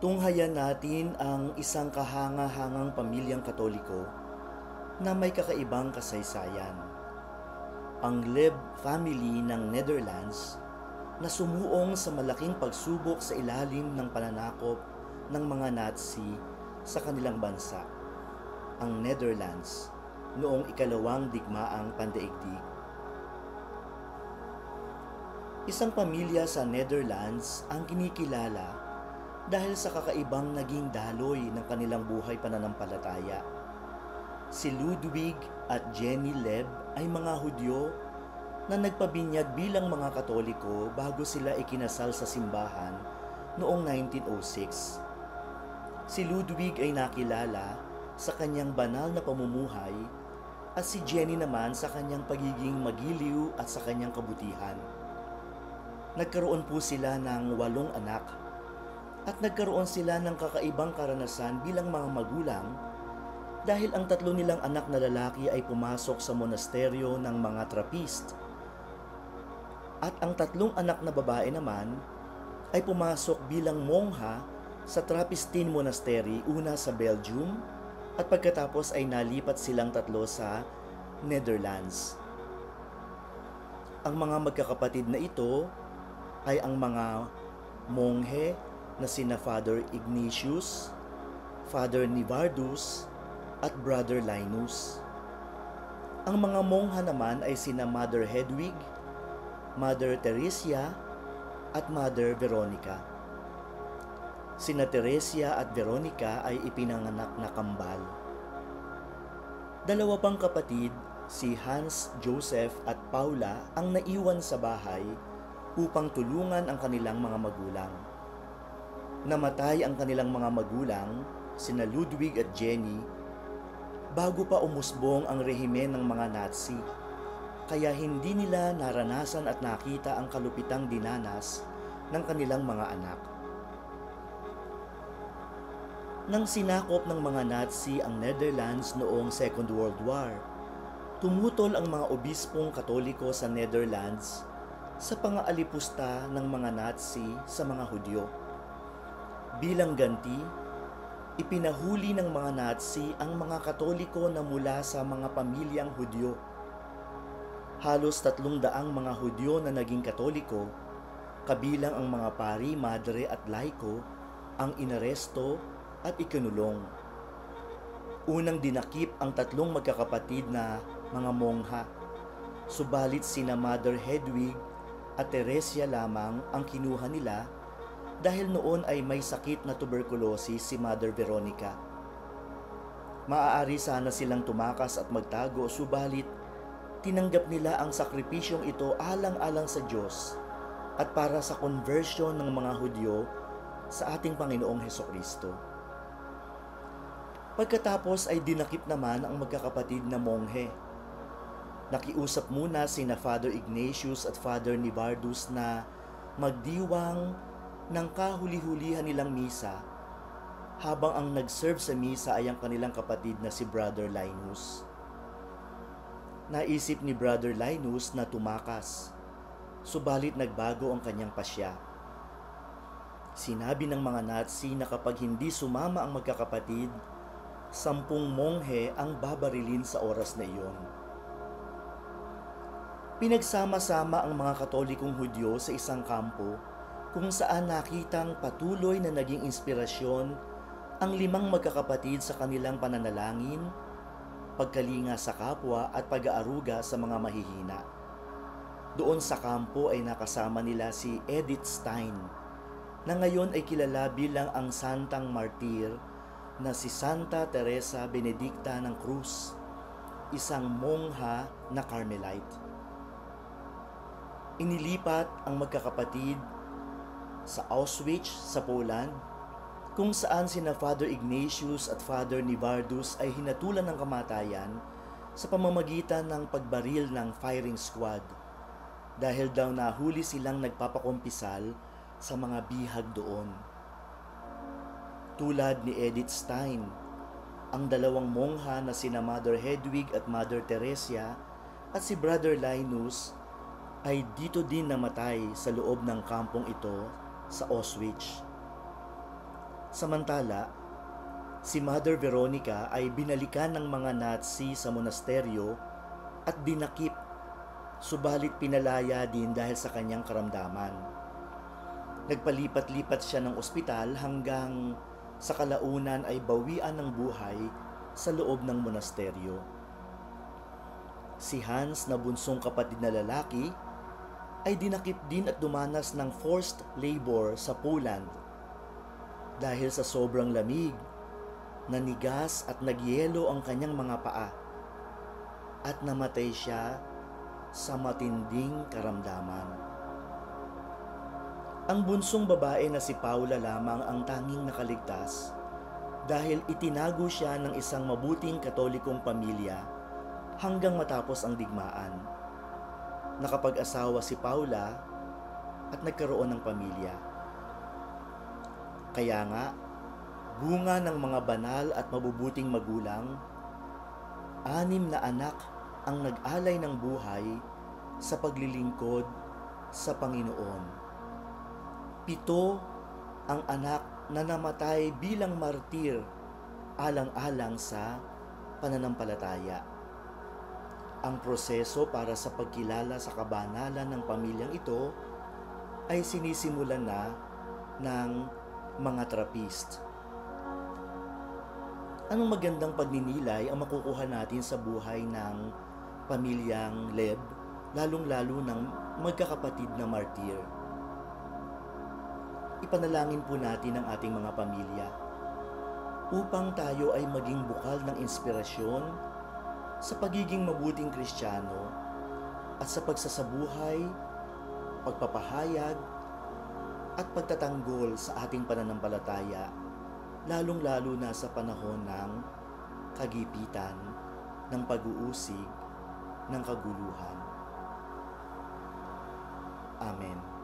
Tunghayan natin ang isang kahanga-hangang pamilyang Katoliko na may kakaibang kasaysayan. Ang Leb family ng Netherlands na sumuong sa malaking pagsubok sa ilalim ng pananakop ng mga Nazi sa kanilang bansa, ang Netherlands, noong ikalawang digmaang pandaigdig. Isang pamilya sa Netherlands ang kinikilala dahil sa kakaibang naging daloy ng kanilang buhay pananampalataya. Si Ludwig at Jenny Leb ay mga Hudyo na nagpabinyag bilang mga Katoliko bago sila ikinasal sa simbahan noong 1906. Si Ludwig ay nakilala sa kanyang banal na pamumuhay at si Jenny naman sa kanyang pagiging magiliw at sa kanyang kabutihan. Nagkaroon po sila ng 8 anak at nagkaroon sila ng kakaibang karanasan bilang mga magulang dahil ang 3 nilang anak na lalaki ay pumasok sa monasteryo ng mga Trappist at ang 3 anak na babae naman ay pumasok bilang mongha sa Trappistine Monastery, una sa Belgium at pagkatapos ay nalipat silang 3 sa Netherlands. Ang mga magkakapatid na ito ay ang mga monghe na sina Father Ignatius, Father Nivardus, at Brother Linus. Ang mga mongha naman ay sina Mother Hedwig, Mother Teresia, at Mother Veronica. Sina Teresia at Veronica ay ipinanganak na kambal. 2 pang kapatid, si Hans Joseph at Paula, ang naiwan sa bahay upang tulungan ang kanilang mga magulang. Namatay ang kanilang mga magulang, sina Ludwig at Jenny, bago pa umusbong ang rehimen ng mga Nazi, kaya hindi nila naranasan at nakita ang kalupitang dinanas ng kanilang mga anak. Nang sinakop ng mga Nazi ang Netherlands noong Second World War, tumutol ang mga obispong Katoliko sa Netherlands sa pangaalipusta ng mga Nazi sa mga Hudyo. Bilang ganti, ipinahuli ng mga Nazi ang mga Katoliko na mula sa mga pamilyang Hudyo. Halos 300 mga Hudyo na naging Katoliko, kabilang ang mga pari, madre at laiko, ang inaresto at ikinulong. Unang dinakip ang 3 magkakapatid na mga mongha, subalit sina Mother Hedwig at Teresia lamang ang kinuha nila dahil noon ay may sakit na tuberculosis si Mother Veronica. Maaari sana silang tumakas at magtago, subalit tinanggap nila ang sakripisyong ito alang-alang sa Diyos at para sa conversion ng mga Hudyo sa ating Panginoong Hesukristo. Pagkatapos ay dinakip naman ang magkakapatid na monghe. Nakiusap muna sina Father Ignatius at Father Nivardus na magdiwang ng kahuli-hulihan nilang misa habang ang nag-serve sa misa ay ang kanilang kapatid na si Brother Linus. Naisip ni Brother Linus na tumakas, subalit nagbago ang kanyang pasya. Sinabi ng mga Nazi na kapag hindi sumama ang magkakapatid, 10 monghe ang babarilin sa oras na iyon. Pinagsama-sama ang mga Katolikong Hudyo sa isang kampo kung saan nakitang patuloy na naging inspirasyon ang 5 magkakapatid sa kanilang pananalangin, pagkalinga sa kapwa at pag-aaruga sa mga mahihina. Doon sa kampo ay nakasama nila si Edith Stein, na ngayon ay kilala bilang ang Santang Martir na si Santa Teresa Benedicta ng Cruz, isang mongha na Carmelite. Inilipat ang magkakapatid sa Auschwitz sa Poland, kung saan sina Father Ignatius at Father Nivardus ay hinatulan ng kamatayan sa pamamagitan ng pagbaril ng firing squad dahil daw nahuli silang nagpapakumpisal sa mga bihag doon. Tulad ni Edith Stein, ang 2 mongha na sina Mother Hedwig at Mother Teresia at si Brother Linus ay dito din namatay sa loob ng kampong ito sa Auschwitz. Samantala, si Mother Veronica ay binalikan ng mga Nazi sa monasteryo at dinakip, subalit pinalaya din dahil sa kanyang karamdaman. Nagpalipat-lipat siya ng ospital hanggang sa kalaunan ay bawian ng buhay sa loob ng monasteryo. Si Hans na bunsong kapatid na lalaki ay dinakip din at dumanas ng forced labor sa Poland dahil sa sobrang lamig, nanigas at nagyelo ang kanyang mga paa at namatay siya sa matinding karamdaman. Ang bunsong babae na si Paula lamang ang tanging nakaligtas dahil itinago siya ng isang mabuting katolikong pamilya hanggang matapos ang digmaan. Nakapag-asawa si Paula at nagkaroon ng pamilya. Kaya nga, bunga ng mga banal at mabubuting magulang, 6 na anak ang nag-alay ng buhay sa paglilingkod sa Panginoon. 7 ang anak na namatay bilang martir alang-alang sa pananampalataya. Ang proseso para sa pagkilala sa kabanalan ng pamilyang ito ay sinisimulan na ng mga Trappist. Anong magandang pagninilay ang makukuha natin sa buhay ng pamilyang Leb, lalong-lalo ng magkakapatid na martir? Ipanalangin po natin ang ating mga pamilya upang tayo ay maging bukal ng inspirasyon sa pagiging mabuting Kristiyano at sa pagsasabuhay, pagpapahayag at pagtatanggol sa ating pananampalataya, lalong-lalo na sa panahon ng kagipitan, ng pag-uusig, ng kaguluhan. Amen.